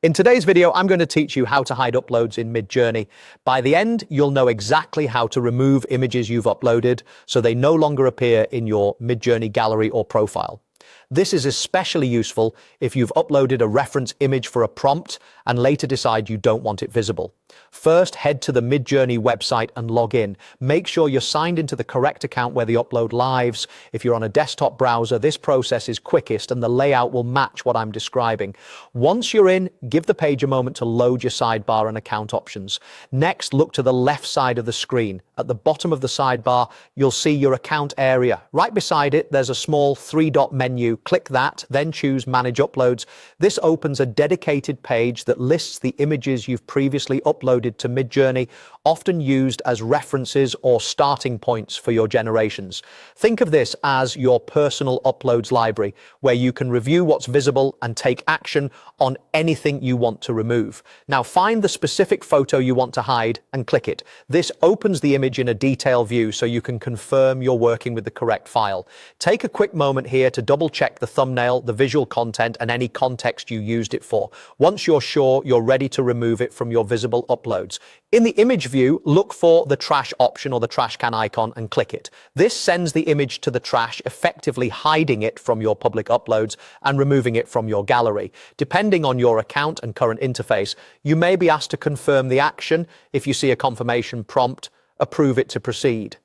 In today's video, I'm going to teach you how to hide uploads in Midjourney. By the end, you'll know exactly how to remove images you've uploaded so they no longer appear in your Midjourney gallery or profile. This is especially useful if you've uploaded a reference image for a prompt and later decide you don't want it visible. First, head to the Midjourney website and log in. Make sure you're signed into the correct account where the upload lives. If you're on a desktop browser, this process is quickest and the layout will match what I'm describing. Once you're in, give the page a moment to load your sidebar and account options. Next, look to the left side of the screen. At the bottom of the sidebar, you'll see your account area. Right beside it, there's a small three-dot menu. Click that, then choose Manage Uploads. This opens a dedicated page that lists the images you've previously uploaded to Midjourney, often used as references or starting points for your generations. Think of this as your personal uploads library, where you can review what's visible and take action on anything you want to remove. Now find the specific photo you want to hide and click it. This opens the image in a detail view so you can confirm you're working with the correct file. Take a quick moment here to double check the thumbnail, the visual content, and any context you used it for. Once you're sure, you're ready to remove it from your visible uploads. In the image view, look for the trash option or the trash can icon and click it. This sends the image to the trash, effectively hiding it from your public uploads and removing it from your gallery. Depending on your account and current interface, you may be asked to confirm the action. If you see a confirmation prompt, approve it to proceed.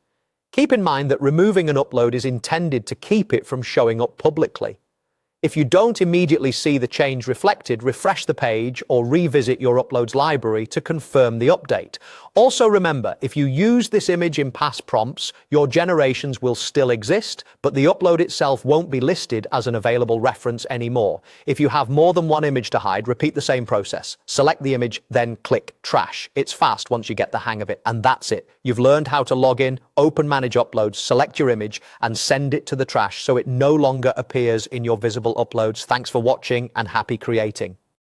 Keep in mind that removing an upload is intended to keep it from showing up publicly. If you don't immediately see the change reflected, refresh the page or revisit your uploads library to confirm the update. Also remember, if you use this image in past prompts, your generations will still exist, but the upload itself won't be listed as an available reference anymore. If you have more than one image to hide, repeat the same process. Select the image, then click Trash. It's fast once you get the hang of it, and that's it. You've learned how to log in, open Manage Uploads, select your image, and send it to the trash so it no longer appears in your visible uploads. Thanks for watching and happy creating.